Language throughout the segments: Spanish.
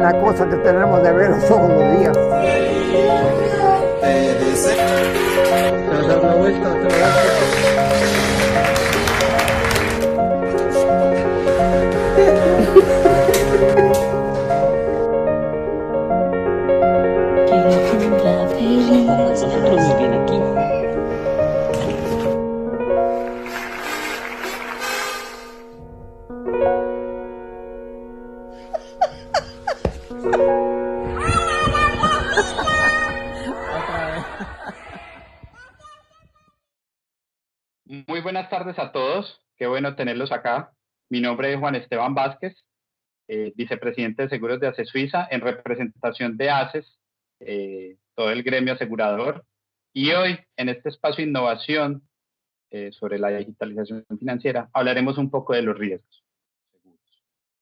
una cosa que tenemos de ver todos los días. Te vas a dar la vuelta, te vas a dar. Qué locura, baby. Nosotros muy bien aquí. Muy buenas tardes a todos, qué bueno tenerlos acá. Mi nombre es Juan Esteban Vázquez, vicepresidente de Seguros de ACE Suiza, en representación de ACES, todo el gremio asegurador. Y hoy, en este espacio de innovación sobre la digitalización financiera, hablaremos un poco de los riesgos.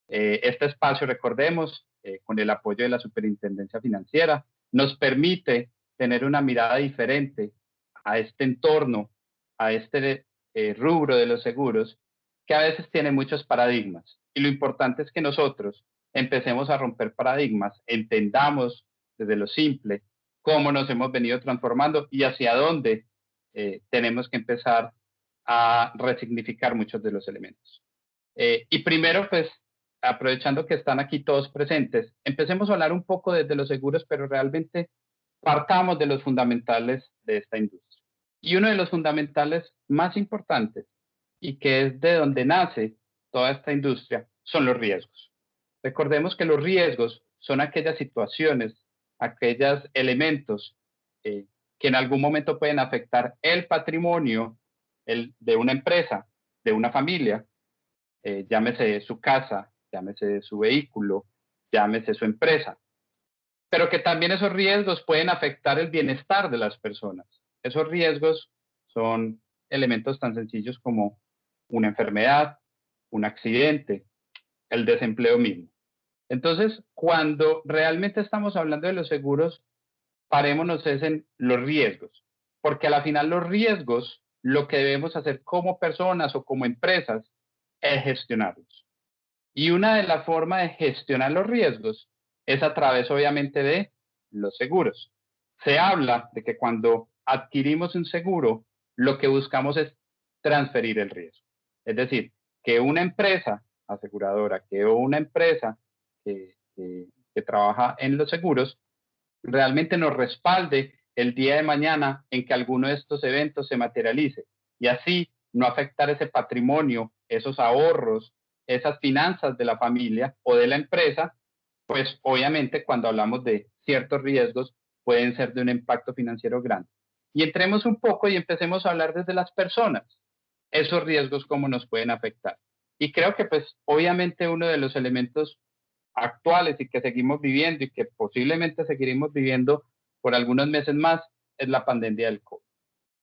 Este espacio, recordemos, con el apoyo de la Superintendencia Financiera, nos permite tener una mirada diferente a este entorno, a este rubro de los seguros, que a veces tiene muchos paradigmas. Y lo importante es que nosotros empecemos a romper paradigmas, entendamos desde lo simple cómo nos hemos venido transformando y hacia dónde tenemos que empezar a resignificar muchos de los elementos. Y primero, pues, aprovechando que están aquí todos presentes, empecemos a hablar un poco desde los seguros, pero realmente partamos de los fundamentales de esta industria. Y uno de los fundamentales más importantes y que es de donde nace toda esta industria son los riesgos. Recordemos que los riesgos son aquellas situaciones, aquellos elementos que en algún momento pueden afectar el patrimonio de una empresa, de una familia, llámese su casa, llámese su vehículo, llámese su empresa, pero que también esos riesgos pueden afectar el bienestar de las personas. Esos riesgos son elementos tan sencillos como una enfermedad, un accidente, el desempleo mismo. Entonces, cuando realmente estamos hablando de los seguros, parémonos en los riesgos, porque a la final los riesgos, lo que debemos hacer como personas o como empresas, es gestionarlos. Y una de las formas de gestionar los riesgos es a través, obviamente, de los seguros. Se habla de que cuando adquirimos un seguro, lo que buscamos es transferir el riesgo. Es decir, que una empresa aseguradora, que una empresa que trabaja en los seguros, realmente nos respalde el día de mañana en que alguno de estos eventos se materialice y así no afectar ese patrimonio, esos ahorros, esas finanzas de la familia o de la empresa, pues obviamente cuando hablamos de ciertos riesgos pueden ser de un impacto financiero grande. Y entremos un poco y empecemos a hablar desde las personas, esos riesgos cómo nos pueden afectar. Y creo que pues obviamente uno de los elementos actuales y que seguimos viviendo y que posiblemente seguiremos viviendo por algunos meses más es la pandemia del COVID.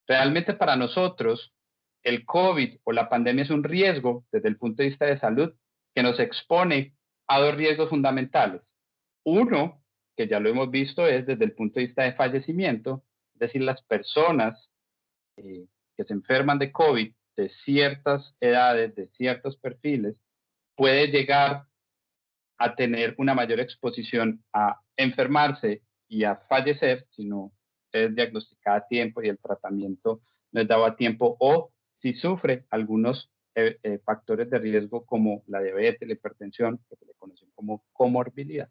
Realmente para nosotros el COVID o la pandemia es un riesgo desde el punto de vista de salud que nos expone a dos riesgos fundamentales. Uno, que ya lo hemos visto, es desde el punto de vista de fallecimiento, es decir, las personas que se enferman de COVID de ciertas edades, de ciertos perfiles, puede llegar a tener una mayor exposición a enfermarse y a fallecer si no es diagnosticada a tiempo y el tratamiento no es dado a tiempo, o si sufre algunos factores de riesgo como la diabetes, la hipertensión, que se le conocen como comorbilidad.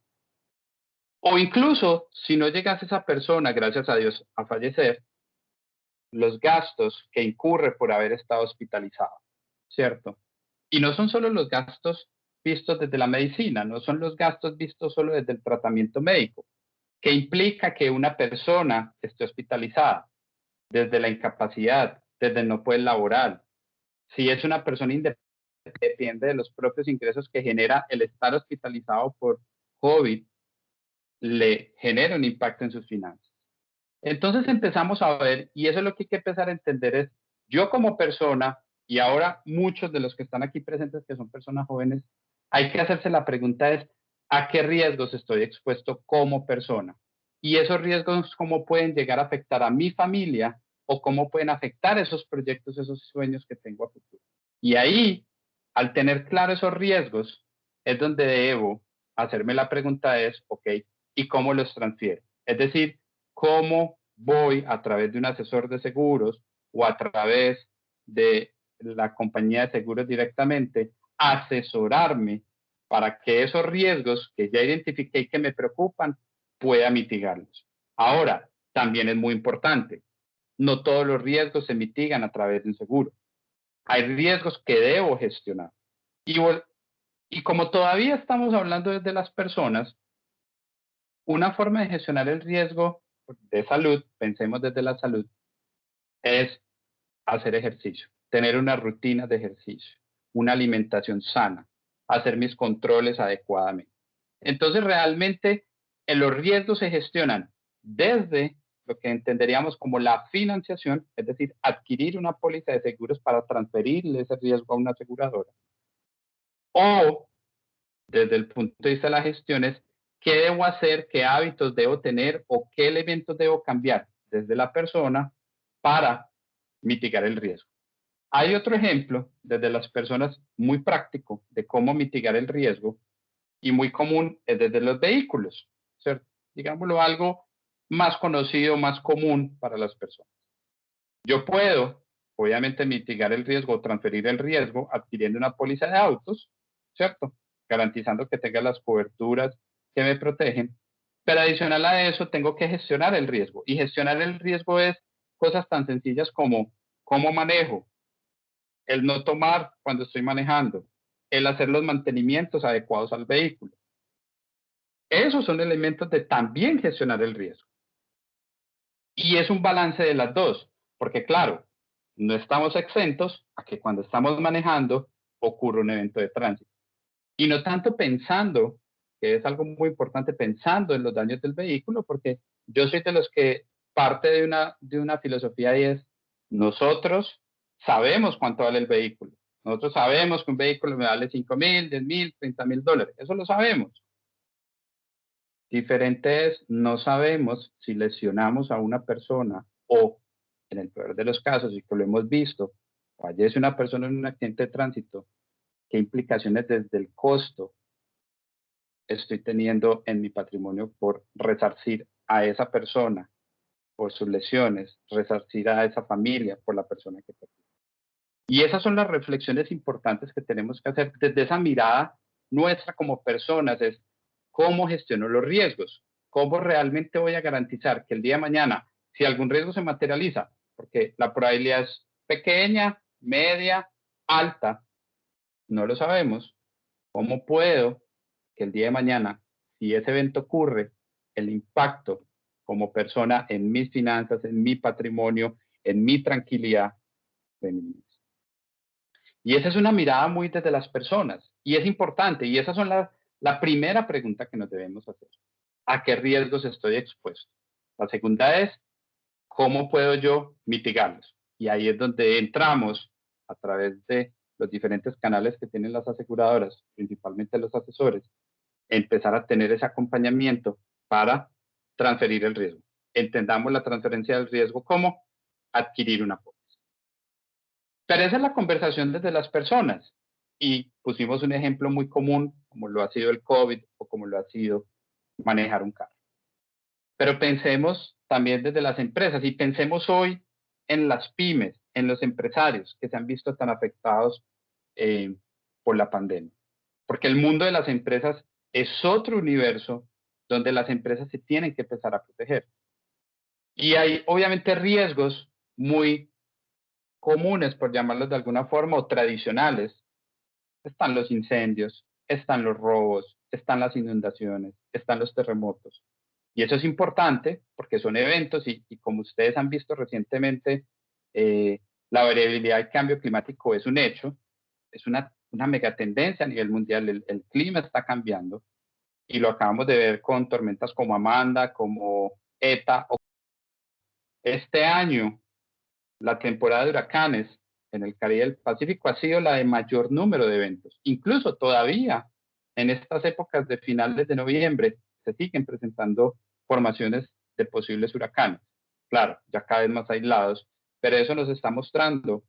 O incluso si no llegase esa persona, gracias a Dios, a fallecer, los gastos que incurre por haber estado hospitalizado, ¿cierto? Y no son solo los gastos vistos desde la medicina, no son los gastos vistos solo desde el tratamiento médico, que implica que una persona esté hospitalizada, desde la incapacidad, desde el no poder laboral. Si es una persona independiente, depende de los propios ingresos que genera el estar hospitalizado por COVID, le genera un impacto en sus finanzas. Entonces empezamos a ver, y eso es lo que hay que empezar a entender es, yo como persona, y ahora muchos de los que están aquí presentes que son personas jóvenes, hay que hacerse la pregunta es, ¿a qué riesgos estoy expuesto como persona? Y esos riesgos, ¿cómo pueden llegar a afectar a mi familia o cómo pueden afectar esos proyectos, esos sueños que tengo a futuro? Y ahí, al tener claro esos riesgos, es donde debo hacerme la pregunta es, ok, ¿y cómo los transfiero? Es decir, ¿cómo voy a través de un asesor de seguros o a través de la compañía de seguros directamente a asesorarme para que esos riesgos que ya identifiqué y que me preocupan pueda mitigarlos? Ahora, también es muy importante, no todos los riesgos se mitigan a través de un seguro. Hay riesgos que debo gestionar. Y como todavía estamos hablando desde las personas, una forma de gestionar el riesgo de salud, pensemos desde la salud, es hacer ejercicio, tener una rutina de ejercicio, una alimentación sana, hacer mis controles adecuadamente. Entonces, realmente, los riesgos se gestionan desde lo que entenderíamos como la financiación, es decir, adquirir una póliza de seguros para transferirle ese riesgo a una aseguradora, o desde el punto de vista de la gestión es qué debo hacer, qué hábitos debo tener o qué elementos debo cambiar desde la persona para mitigar el riesgo. Hay otro ejemplo desde las personas muy práctico de cómo mitigar el riesgo y muy común es desde los vehículos, ¿cierto? Digámoslo algo más conocido, más común para las personas. Yo puedo, obviamente, mitigar el riesgo o transferir el riesgo adquiriendo una póliza de autos, ¿cierto? Garantizando que tenga las coberturas que me protegen. Pero adicional a eso, tengo que gestionar el riesgo. Y gestionar el riesgo es cosas tan sencillas como cómo manejo, el no tomar cuando estoy manejando, el hacer los mantenimientos adecuados al vehículo. Esos son elementos de también gestionar el riesgo. Y es un balance de las dos, porque claro, no estamos exentos a que cuando estamos manejando ocurra un evento de tránsito. Y no tanto pensando, que es algo muy importante, pensando en los daños del vehículo, porque yo soy de los que parte de una filosofía y es, nosotros sabemos cuánto vale el vehículo. Nosotros sabemos que un vehículo me vale 5.000, 10.000, 30.000 dólares. Eso lo sabemos. Diferente es, no sabemos si lesionamos a una persona o, en el peor de los casos, y que lo hemos visto, fallece una persona en un accidente de tránsito, qué implicaciones desde el costo estoy teniendo en mi patrimonio por resarcir a esa persona por sus lesiones, resarcir a esa familia por la persona que perdió. Y esas son las reflexiones importantes que tenemos que hacer desde esa mirada nuestra como personas, es cómo gestiono los riesgos, cómo realmente voy a garantizar que el día de mañana, si algún riesgo se materializa, porque la probabilidad es pequeña, media, alta, no lo sabemos, ¿cómo puedo que el día de mañana, si ese evento ocurre, el impacto como persona en mis finanzas, en mi patrimonio, en mi tranquilidad, de mí mismo? Y esa es una mirada muy desde las personas y es importante y esas son la primera pregunta que nos debemos hacer. ¿A qué riesgos estoy expuesto? La segunda es, ¿cómo puedo yo mitigarlos? Y ahí es donde entramos a través de los diferentes canales que tienen las aseguradoras, principalmente los asesores, empezar a tener ese acompañamiento para transferir el riesgo. Entendamos la transferencia del riesgo como adquirir una póliza. Pero esa es la conversación desde las personas. Y pusimos un ejemplo muy común, como lo ha sido el COVID o como lo ha sido manejar un carro. Pero pensemos también desde las empresas y pensemos hoy en las pymes, en los empresarios que se han visto tan afectados por la pandemia. Porque el mundo de las empresas es otro universo donde las empresas se tienen que empezar a proteger. Y hay obviamente riesgos muy comunes, por llamarlos de alguna forma, o tradicionales. Están los incendios, están los robos, están las inundaciones, están los terremotos. Y eso es importante porque son eventos y como ustedes han visto recientemente, la variabilidad del cambio climático es un hecho, es una megatendencia a nivel mundial, el clima está cambiando y lo acabamos de ver con tormentas como Amanda, como ETA. Este año, la temporada de huracanes en el Caribe del Pacífico ha sido la de mayor número de eventos. Incluso todavía en estas épocas de finales de noviembre se siguen presentando formaciones de posibles huracanes. Claro, ya cada vez más aislados, pero eso nos está mostrando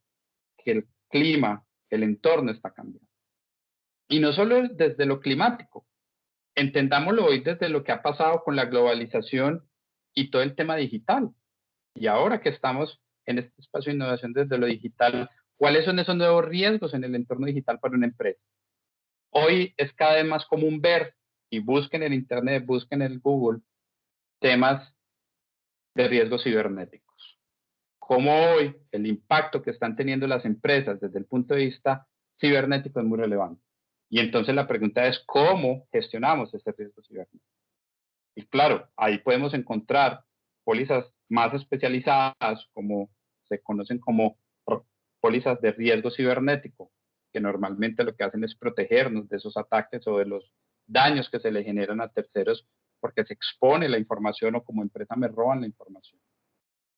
que el clima, el entorno está cambiando. Y no solo desde lo climático, entendámoslo hoy desde lo que ha pasado con la globalización y todo el tema digital. Y ahora que estamos en este espacio de innovación desde lo digital, ¿cuáles son esos nuevos riesgos en el entorno digital para una empresa? Hoy es cada vez más común ver, y busquen en Internet, busquen en Google, temas de riesgos cibernéticos. Como hoy el impacto que están teniendo las empresas desde el punto de vista cibernético es muy relevante. Y entonces la pregunta es, ¿cómo gestionamos este riesgo cibernético? Y claro, ahí podemos encontrar pólizas más especializadas, como se conocen como pólizas de riesgo cibernético, que normalmente lo que hacen es protegernos de esos ataques o de los daños que se le generan a terceros porque se expone la información o como empresa me roban la información.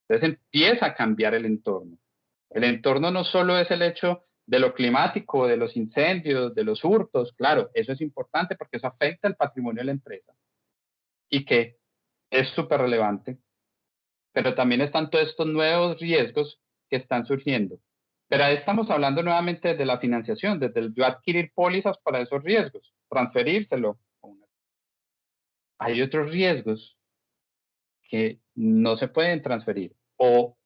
Entonces empieza a cambiar el entorno. El entorno no solo es el hecho de lo climático, de los incendios, de los hurtos, claro, eso es importante porque eso afecta el patrimonio de la empresa y que es súper relevante, pero también están todos estos nuevos riesgos que están surgiendo. Pero ahí estamos hablando nuevamente de la financiación, desde el yo adquirir pólizas para esos riesgos, transferírselo. Hay otros riesgos que no se pueden transferir o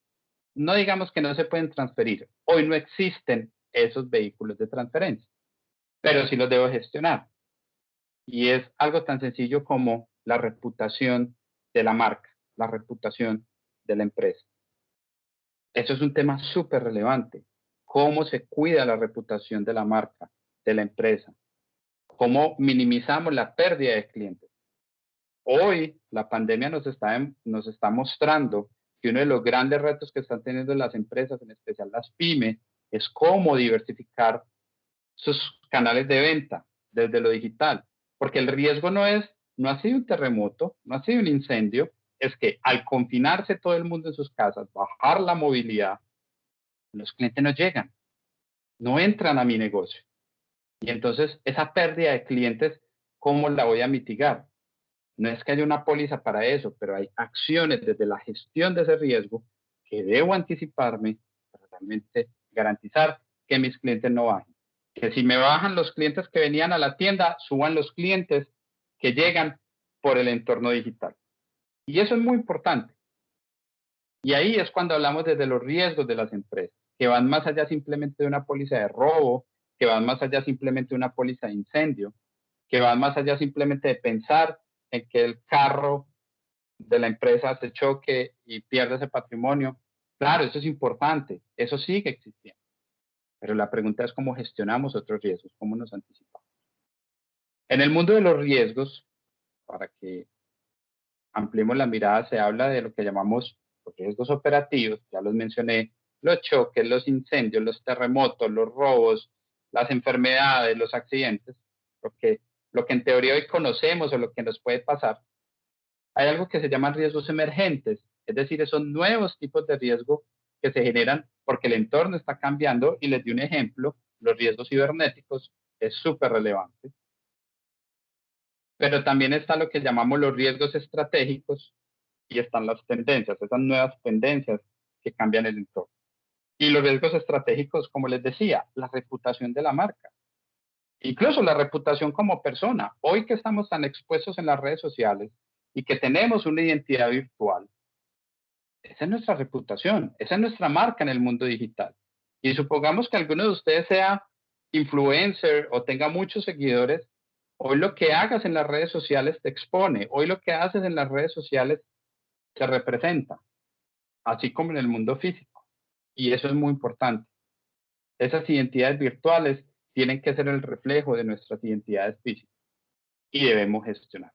no digamos que no se pueden transferir. Hoy no existen esos vehículos de transferencia, pero sí los debo gestionar. Y es algo tan sencillo como la reputación de la marca, la reputación de la empresa. Eso es un tema súper relevante. ¿Cómo se cuida la reputación de la marca, de la empresa? ¿Cómo minimizamos la pérdida de clientes? Hoy la pandemia nos está mostrando que uno de los grandes retos que están teniendo las empresas, en especial las pymes, es cómo diversificar sus canales de venta desde lo digital. Porque el riesgo no ha sido un terremoto, no ha sido un incendio, es que al confinarse todo el mundo en sus casas, bajar la movilidad, los clientes no llegan, no entran a mi negocio. Y entonces esa pérdida de clientes, ¿cómo la voy a mitigar? No es que haya una póliza para eso, pero hay acciones desde la gestión de ese riesgo que debo anticiparme para realmente garantizar que mis clientes no bajen. Que si me bajan los clientes que venían a la tienda, suban los clientes que llegan por el entorno digital. Y eso es muy importante. Y ahí es cuando hablamos desde los riesgos de las empresas, que van más allá simplemente de una póliza de robo, que van más allá simplemente de una póliza de incendio, que van más allá simplemente de pensar en que el carro de la empresa se choque y pierda ese patrimonio. Claro, eso es importante, eso sigue existiendo. Pero la pregunta es cómo gestionamos otros riesgos, cómo nos anticipamos. En el mundo de los riesgos, para que ampliemos la mirada, se habla de lo que llamamos los riesgos operativos, ya los mencioné, los choques, los incendios, los terremotos, los robos, las enfermedades, los accidentes, lo que en teoría hoy conocemos o lo que nos puede pasar. Hay algo que se llaman riesgos emergentes, es decir, esos nuevos tipos de riesgo que se generan porque el entorno está cambiando y les di un ejemplo, los riesgos cibernéticos es súper relevante. Pero también está lo que llamamos los riesgos estratégicos y están las tendencias, esas nuevas tendencias que cambian el entorno. Y los riesgos estratégicos, como les decía, la reputación de la marca, incluso la reputación como persona. Hoy que estamos tan expuestos en las redes sociales y que tenemos una identidad virtual, esa es nuestra reputación, esa es nuestra marca en el mundo digital. Y supongamos que alguno de ustedes sea influencer o tenga muchos seguidores, hoy lo que hagas en las redes sociales te expone, hoy lo que haces en las redes sociales te representa, así como en el mundo físico. Y eso es muy importante. Esas identidades virtuales tienen que ser el reflejo de nuestras identidades físicas y debemos gestionar.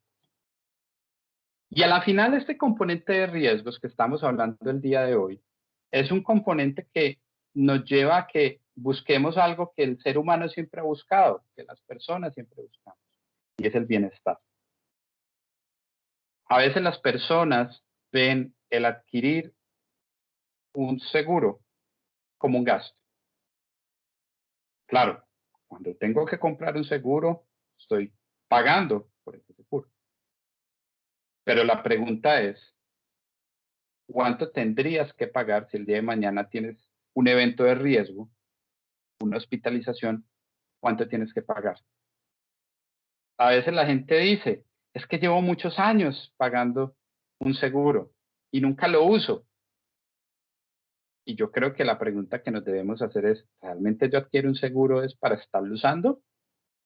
Y a la final, este componente de riesgos que estamos hablando el día de hoy es un componente que nos lleva a que busquemos algo que el ser humano siempre ha buscado, que las personas siempre buscamos, y es el bienestar. A veces las personas ven el adquirir un seguro como un gasto. Claro, cuando tengo que comprar un seguro, estoy pagando por ese seguro. Pero la pregunta es, ¿cuánto tendrías que pagar si el día de mañana tienes un evento de riesgo, una hospitalización? ¿Cuánto tienes que pagar? A veces la gente dice, es que llevo muchos años pagando un seguro y nunca lo uso. Y yo creo que la pregunta que nos debemos hacer es, ¿realmente yo adquiero un seguro es para estarlo usando?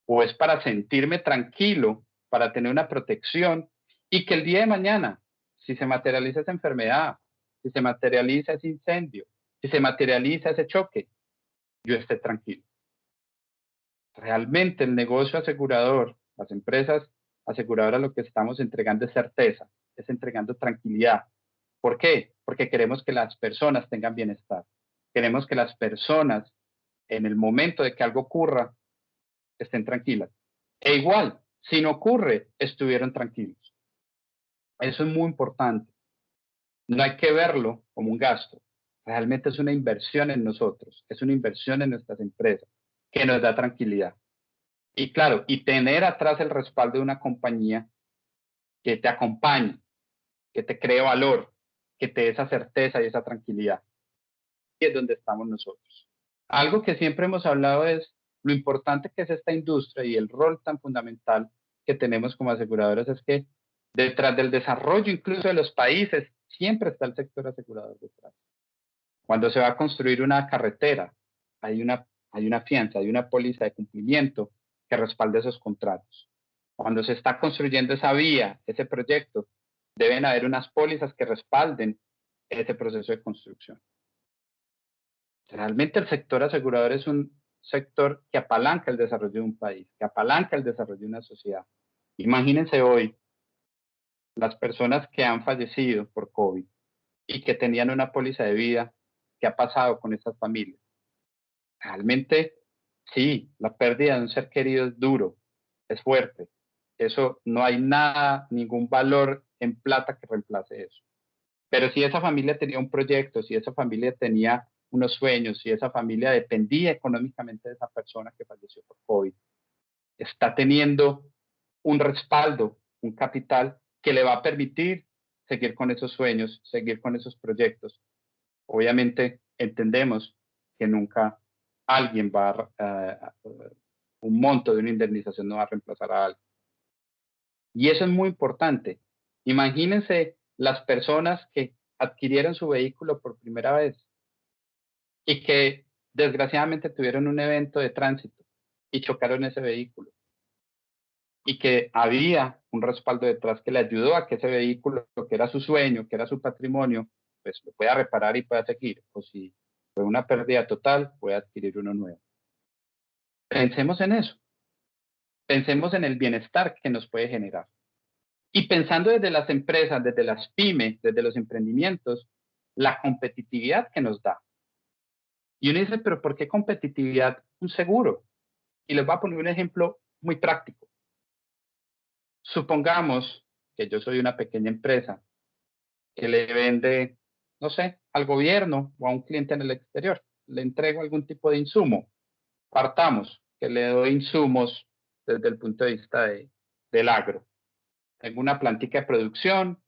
¿O es para sentirme tranquilo, para tener una protección y que el día de mañana, si se materializa esa enfermedad, si se materializa ese incendio, si se materializa ese choque, yo esté tranquilo? Realmente el negocio asegurador, las empresas aseguradoras, lo que estamos entregando es certeza, es entregando tranquilidad. ¿Por qué? Porque queremos que las personas tengan bienestar. Queremos que las personas, en el momento de que algo ocurra, estén tranquilas. E igual, si no ocurre, estuvieron tranquilos. Eso es muy importante. No hay que verlo como un gasto. Realmente es una inversión en nosotros, es una inversión en nuestras empresas que nos da tranquilidad. Y claro, y tener atrás el respaldo de una compañía que te acompañe, que te cree valor, que te dé esa certeza y esa tranquilidad. Y es donde estamos nosotros. Algo que siempre hemos hablado es lo importante que es esta industria y el rol tan fundamental que tenemos como aseguradoras es que detrás del desarrollo incluso de los países siempre está el sector asegurador detrás. Cuando se va a construir una carretera, hay una fianza, hay una póliza de cumplimiento que respalde esos contratos. Cuando se está construyendo esa vía, ese proyecto, deben haber unas pólizas que respalden ese proceso de construcción. Realmente el sector asegurador es un sector que apalanca el desarrollo de un país, que apalanca el desarrollo de una sociedad. Imagínense hoy las personas que han fallecido por COVID y que tenían una póliza de vida, ¿qué ha pasado con esas familias? Realmente, sí, la pérdida de un ser querido es duro, es fuerte. Eso no hay nada, ningún valor en plata que reemplace eso. Pero si esa familia tenía un proyecto, si esa familia tenía unos sueños, si esa familia dependía económicamente de esa persona que falleció por COVID, está teniendo un respaldo, un capital que le va a permitir seguir con esos sueños, seguir con esos proyectos. Obviamente entendemos que nunca alguien va un monto de una indemnización no va a reemplazar a alguien. Y eso es muy importante. Imagínense las personas que adquirieron su vehículo por primera vez y que desgraciadamente tuvieron un evento de tránsito y chocaron ese vehículo y que había un respaldo detrás que le ayudó a que ese vehículo, que era su sueño, que era su patrimonio, pues lo pueda reparar y pueda seguir. O si fue una pérdida total, puede adquirir uno nuevo. Pensemos en eso. Pensemos en el bienestar que nos puede generar. Y pensando desde las empresas, desde las pymes, desde los emprendimientos, la competitividad que nos da. Y uno dice, pero ¿por qué competitividad? Un seguro. Y les voy a poner un ejemplo muy práctico. Supongamos que yo soy una pequeña empresa que le vende, no sé, al gobierno o a un cliente en el exterior. Le entrego algún tipo de insumo. Partamos, que le doy insumos desde el punto de vista del agro. Tengo una plantica de producción,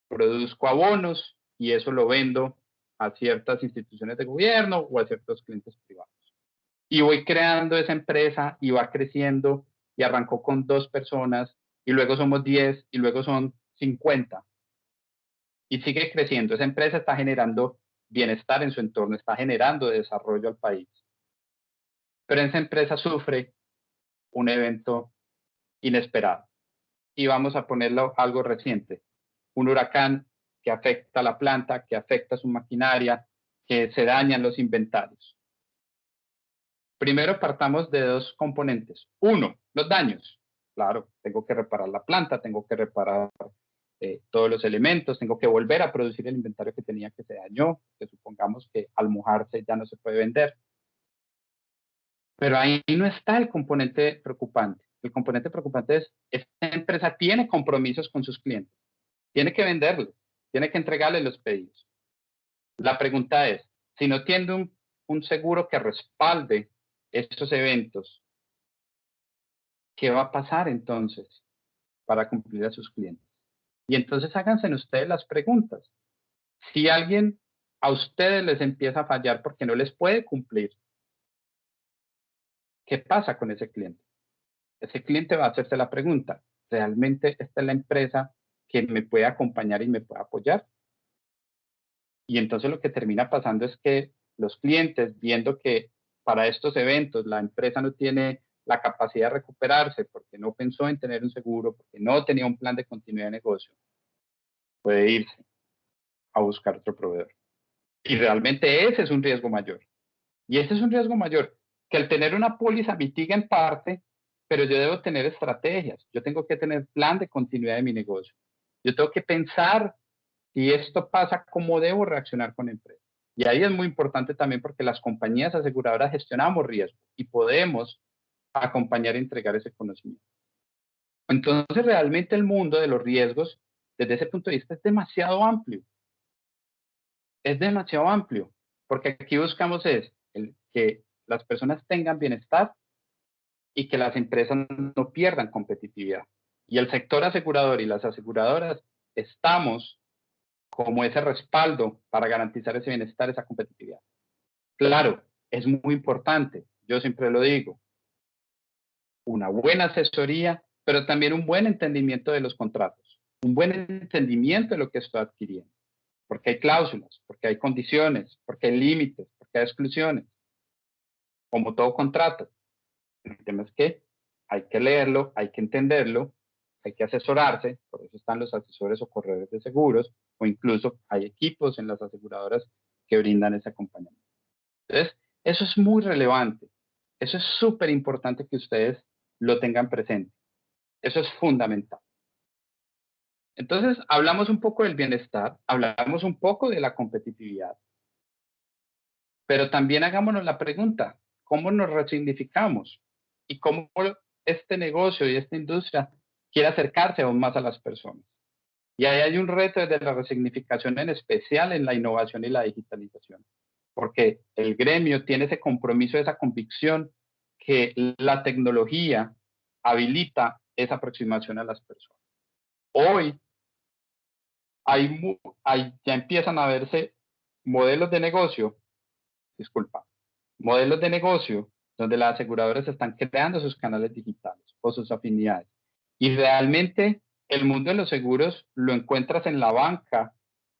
produzco abonos y eso lo vendo a ciertas instituciones de gobierno o a ciertos clientes privados. Y voy creando esa empresa y va creciendo y arrancó con 2 personas y luego somos 10 y luego son 50 y sigue creciendo. Esa empresa está generando bienestar en su entorno, está generando desarrollo al país. Pero esa empresa sufre un evento inesperado. Y vamos a ponerlo algo reciente. Un huracán que afecta a la planta, que afecta a su maquinaria, que se dañan los inventarios. Primero partamos de 2 componentes. Uno, los daños. Claro, tengo que reparar la planta, tengo que reparar todos los elementos, tengo que volver a producir el inventario que tenía que se dañó, que supongamos que al mojarse ya no se puede vender. Pero ahí no está el componente preocupante. El componente preocupante es, esta empresa tiene compromisos con sus clientes, tiene que venderles, tiene que entregarles los pedidos. La pregunta es, si no tiene un seguro que respalde estos eventos, ¿qué va a pasar entonces para cumplir a sus clientes? Y entonces háganse ustedes las preguntas. Si alguien a ustedes les empieza a fallar porque no les puede cumplir, ¿qué pasa con ese cliente? ese cliente va a hacerse la pregunta, ¿realmente esta es la empresa que me puede acompañar y me puede apoyar? Y entonces lo que termina pasando es que los clientes, viendo que para estos eventos la empresa no tiene la capacidad de recuperarse porque no pensó en tener un seguro, porque no tenía un plan de continuidad de negocio, puede irse a buscar otro proveedor. Y realmente ese es un riesgo mayor. Y ese es un riesgo mayor, que el tener una póliza mitiga en parte, pero yo debo tener estrategias. Yo tengo que tener plan de continuidad de mi negocio. Yo tengo que pensar si esto pasa, cómo debo reaccionar con la empresa. Y ahí es muy importante también porque las compañías aseguradoras gestionamos riesgo y podemos acompañar y entregar ese conocimiento. Entonces, realmente el mundo de los riesgos, desde ese punto de vista, es demasiado amplio. Es demasiado amplio, porque aquí buscamos que las personas tengan bienestar y que las empresas no pierdan competitividad. Y el sector asegurador y las aseguradoras estamos como ese respaldo para garantizar ese bienestar, esa competitividad. Claro, es muy importante, yo siempre lo digo, una buena asesoría, pero también un buen entendimiento de los contratos, un buen entendimiento de lo que estoy adquiriendo, porque hay cláusulas, porque hay condiciones, porque hay límites, porque hay exclusiones, como todo contrato. El tema es que hay que leerlo, hay que entenderlo, hay que asesorarse, por eso están los asesores o corredores de seguros, o incluso hay equipos en las aseguradoras que brindan ese acompañamiento. Entonces, eso es muy relevante, eso es súper importante que ustedes lo tengan presente, eso es fundamental. Entonces, hablamos un poco del bienestar, hablamos un poco de la competitividad, pero también hagámonos la pregunta, ¿cómo nos resignificamos? ¿Y cómo este negocio y esta industria quiere acercarse aún más a las personas? Y ahí hay un reto desde la resignificación, en especial en la innovación y la digitalización, porque el gremio tiene ese compromiso, esa convicción que la tecnología habilita esa aproximación a las personas. Hoy ya empiezan a verse modelos de negocio, disculpa, modelos de negocio donde las aseguradoras están creando sus canales digitales o sus afinidades. Y realmente el mundo de los seguros lo encuentras en la banca,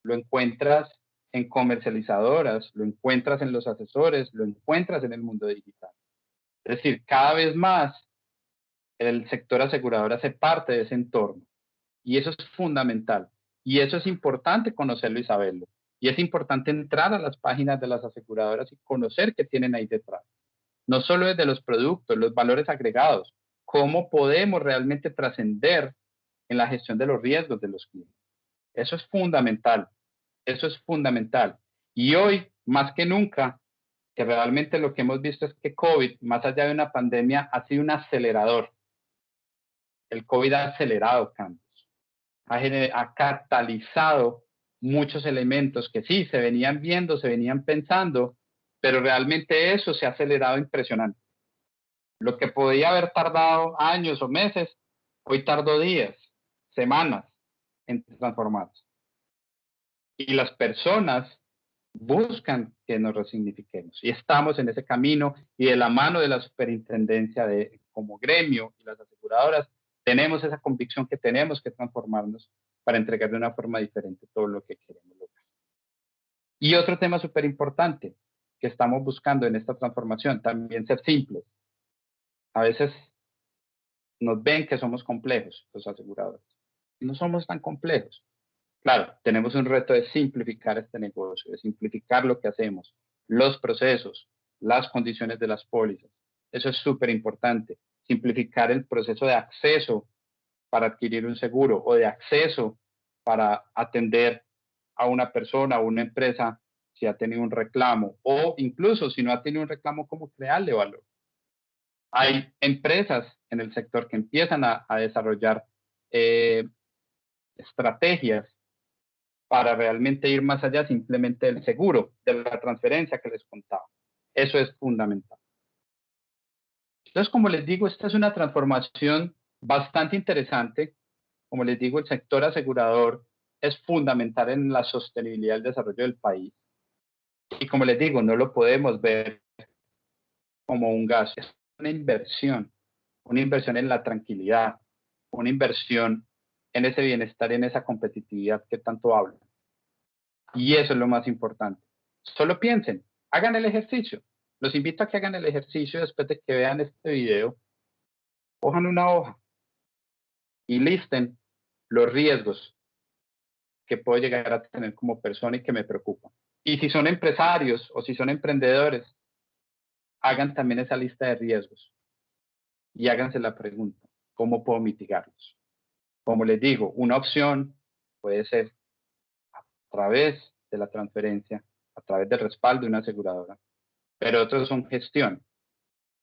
lo encuentras en comercializadoras, lo encuentras en los asesores, lo encuentras en el mundo digital. Es decir, cada vez más el sector asegurador hace parte de ese entorno. Y eso es fundamental. Y eso es importante conocerlo y saberlo. Y es importante entrar a las páginas de las aseguradoras y conocer qué tienen ahí detrás. No solo desde los productos, los valores agregados, cómo podemos realmente trascender en la gestión de los riesgos de los clientes. Eso es fundamental. Eso es fundamental. Y hoy, más que nunca, que realmente lo que hemos visto es que COVID, más allá de una pandemia, ha sido un acelerador. El COVID ha acelerado cambios. Ha catalizado muchos elementos que sí se venían viendo, se venían pensando, pero realmente eso se ha acelerado impresionante. Lo que podía haber tardado años o meses, hoy tardó días, semanas en transformarse. Y las personas buscan que nos resignifiquemos. Y estamos en ese camino y de la mano de la superintendencia como gremio y las aseguradoras, tenemos esa convicción que tenemos que transformarnos para entregar de una forma diferente todo lo que queremos lograr. Y otro tema súper importante que estamos buscando en esta transformación, también ser simples. A veces nos ven que somos complejos, los aseguradores. No somos tan complejos. Claro, tenemos un reto de simplificar este negocio, de simplificar lo que hacemos, los procesos, las condiciones de las pólizas. Eso es súper importante. Simplificar el proceso de acceso para adquirir un seguro o de acceso para atender a una persona o una empresa si ha tenido un reclamo o incluso si no ha tenido un reclamo, cómo crearle valor. Hay empresas en el sector que empiezan a desarrollar estrategias para realmente ir más allá simplemente del seguro, de la transferencia que les contaba. Eso es fundamental. Entonces, como les digo, esta es una transformación bastante interesante. Como les digo, el sector asegurador es fundamental en la sostenibilidad del desarrollo del país. Y como les digo, no lo podemos ver como un gasto, es una inversión. una inversión en la tranquilidad, una inversión en ese bienestar y en esa competitividad que tanto hablan. Y eso es lo más importante. Solo piensen, hagan el ejercicio. Los invito a que hagan el ejercicio después de que vean este video. Cojan una hoja y listen los riesgos que puedo llegar a tener como persona y que me preocupan. Y si son empresarios o si son emprendedores, hagan también esa lista de riesgos y háganse la pregunta, ¿cómo puedo mitigarlos? Como les digo, una opción puede ser a través de la transferencia, a través del respaldo de una aseguradora, pero otros son gestión.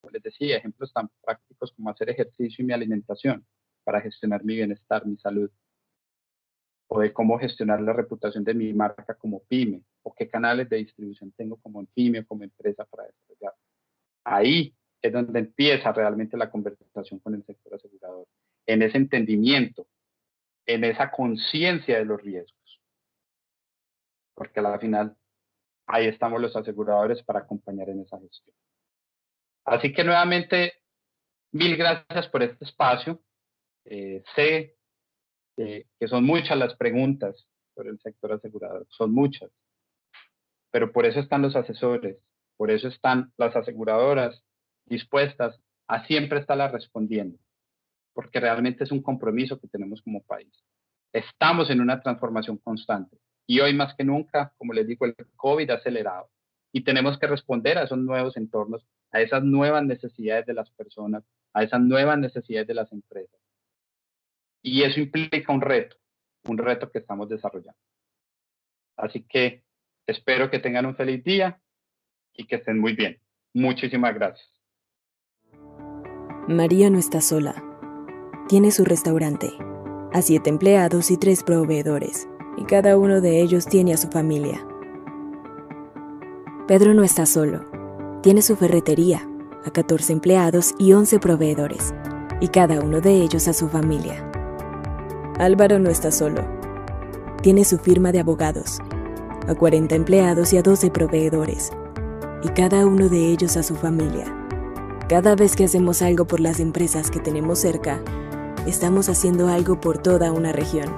Como les decía, ejemplos tan prácticos como hacer ejercicio y mi alimentación para gestionar mi bienestar, mi salud, o de cómo gestionar la reputación de mi marca como pyme, o qué canales de distribución tengo como pyme o como empresa para desarrollar. Ahí es donde empieza realmente la conversación con el sector asegurador, en ese entendimiento, en esa conciencia de los riesgos, porque al final ahí estamos los aseguradores para acompañar en esa gestión. Así que nuevamente, mil gracias por este espacio. Sé que son muchas las preguntas sobre el sector asegurador, son muchas, pero por eso están los asesores, por eso están las aseguradoras dispuestas a siempre estarlas respondiendo, porque realmente es un compromiso que tenemos como país. Estamos en una transformación constante y hoy más que nunca, como les digo, el COVID ha acelerado y tenemos que responder a esos nuevos entornos, a esas nuevas necesidades de las personas, a esas nuevas necesidades de las empresas. Y eso implica un reto que estamos desarrollando. Así que espero que tengan un feliz día y que estén muy bien. Muchísimas gracias. María no está sola. Tiene su restaurante, a 7 empleados y 3 proveedores, y cada uno de ellos tiene a su familia. Pedro no está solo. Tiene su ferretería, a 14 empleados y 11 proveedores, y cada uno de ellos a su familia. Álvaro no está solo. Tiene su firma de abogados, a 40 empleados y a 12 proveedores, y cada uno de ellos a su familia. Cada vez que hacemos algo por las empresas que tenemos cerca, estamos haciendo algo por toda una región,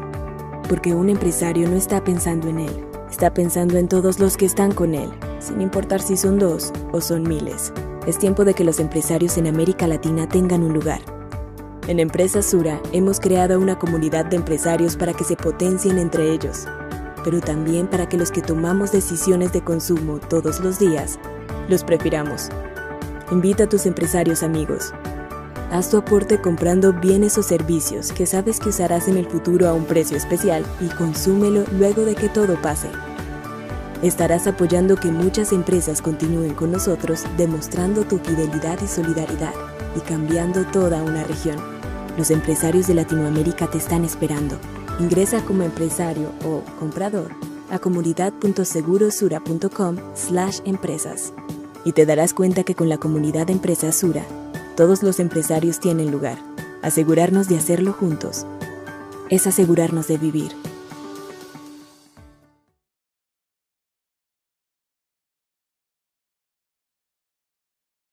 porque un empresario no está pensando en él, está pensando en todos los que están con él, sin importar si son 2 o son miles. Es tiempo de que los empresarios en América Latina tengan un lugar. En Empresas Sura hemos creado una comunidad de empresarios para que se potencien entre ellos, pero también para que los que tomamos decisiones de consumo todos los días, los prefiramos. Invita a tus empresarios amigos. Haz tu aporte comprando bienes o servicios que sabes que usarás en el futuro a un precio especial y consúmelo luego de que todo pase. Estarás apoyando que muchas empresas continúen con nosotros, demostrando tu fidelidad y solidaridad y cambiando toda una región. Los empresarios de Latinoamérica te están esperando. Ingresa como empresario o comprador a comunidad.segurosura.com/empresas y te darás cuenta que con la comunidad de Empresas Sura, todos los empresarios tienen lugar. Asegurarnos de hacerlo juntos es asegurarnos de vivir.